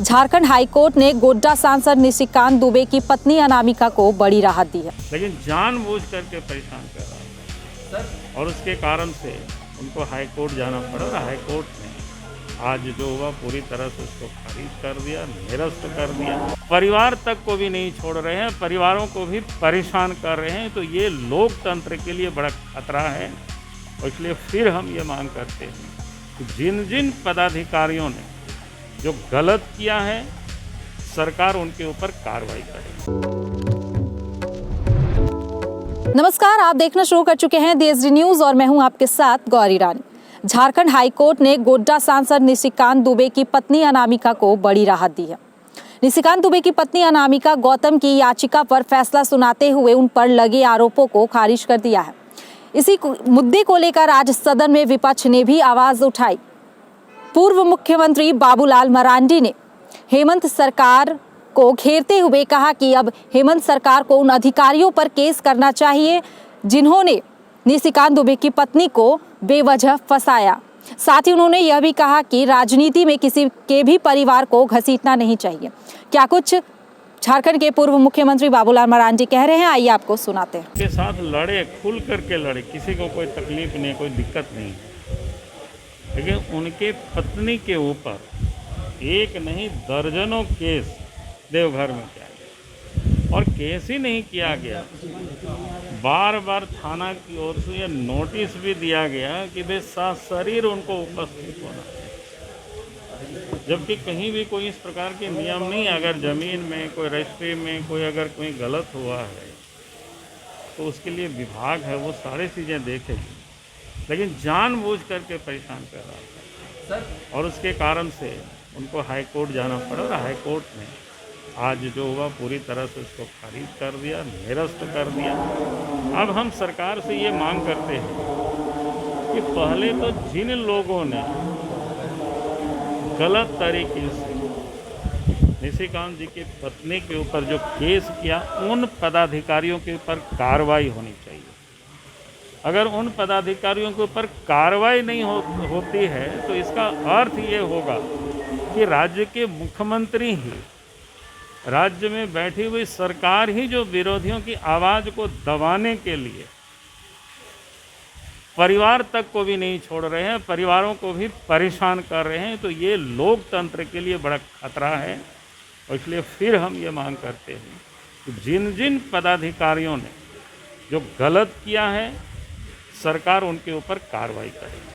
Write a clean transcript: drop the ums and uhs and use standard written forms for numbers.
Jharkhand high court ने गोड्डा सांसद निशिकांत दुबे की पत्नी अनामिका को बड़ी राहत दी है। लेकिन जानबूझ करके परेशान कर रहा था और उसके कारण से उनको हाईकोर्ट जाना पड़ा और हाईकोर्ट ने आज जो हुआ पूरी तरह से उसको खारिज कर दिया, निरस्त कर दिया। परिवार तक को भी नहीं छोड़ रहे हैं, परिवारों को भी परेशान कर रहे हैं। तो ये लोकतंत्र के लिए बड़ा खतरा है और इसलिए फिर हम ये मांग करते हैं कि जिन जिन पदाधिकारियों ने जो गलत किया है, सरकार उनके ऊपर कार्रवाई करे। नमस्कार, आप देखना शुरू कर चुके हैं DSD न्यूज और मैं हूं आपके साथ गौरी रानी। झारखंड हाईकोर्ट ने गोड्डा सांसद निशिकांत दुबे की पत्नी अनामिका को बड़ी राहत दी है। निशिकांत दुबे की पत्नी अनामिका गौतम की याचिका पर फैसला सुनाते हुए उन पर लगे आरोपों को खारिज कर दिया है। इसी मुद्दे को लेकर आज सदन में विपक्ष ने भी आवाज उठाई। पूर्व मुख्यमंत्री बाबूलाल मरांडी ने हेमंत सरकार को घेरते हुए कहा कि अब हेमंत सरकार को उन अधिकारियों पर केस करना चाहिए जिन्होंने निशिकांत दुबे की पत्नी को बेवजह फंसाया। साथ ही उन्होंने यह भी कहा कि राजनीति में किसी के भी परिवार को घसीटना नहीं चाहिए। क्या कुछ झारखंड के पूर्व मुख्यमंत्री बाबूलाल मरांडी कह रहे हैं, आइए आपको सुनाते हैं। के साथ लड़े, खुल करके लड़े, किसी को कोई तकलीफ नहीं, कोई दिक्कत नहीं, लेकिन उनके पत्नी के ऊपर एक नहीं दर्जनों केस देवघर में किया गया और केस ही नहीं किया गया, बार बार थाना की ओर से यह नोटिस भी दिया गया कि वे सशरीर उनको उपस्थित होना है। जबकि कहीं भी कोई इस प्रकार के नियम नहीं। अगर ज़मीन में कोई रजिस्ट्री में कोई अगर कोई गलत हुआ है तो उसके लिए विभाग है, वो सारी चीज़ें देखेगी, लेकिन जानबूझ करके परेशान कर रहा था और उसके कारण से उनको हाईकोर्ट जाना पड़ा और हाईकोर्ट ने आज जो हुआ पूरी तरह से उसको खारिज कर दिया, निरस्त कर दिया। अब हम सरकार से ये मांग करते हैं कि पहले तो जिन लोगों ने गलत तरीके से निशिकांत जी की पत्नी के ऊपर जो केस किया, उन पदाधिकारियों के ऊपर कार्रवाई होनी चाहिए। अगर उन पदाधिकारियों के ऊपर कार्रवाई नहीं होती है तो इसका अर्थ ये होगा कि राज्य के मुख्यमंत्री ही, राज्य में बैठी हुई सरकार ही जो विरोधियों की आवाज़ को दबाने के लिए परिवार तक को भी नहीं छोड़ रहे हैं, परिवारों को भी परेशान कर रहे हैं। तो ये लोकतंत्र के लिए बड़ा खतरा है और इसलिए फिर हम ये मांग करते हैं कि जिन जिन पदाधिकारियों ने जो गलत किया है, सरकार उनके ऊपर कार्रवाई करे।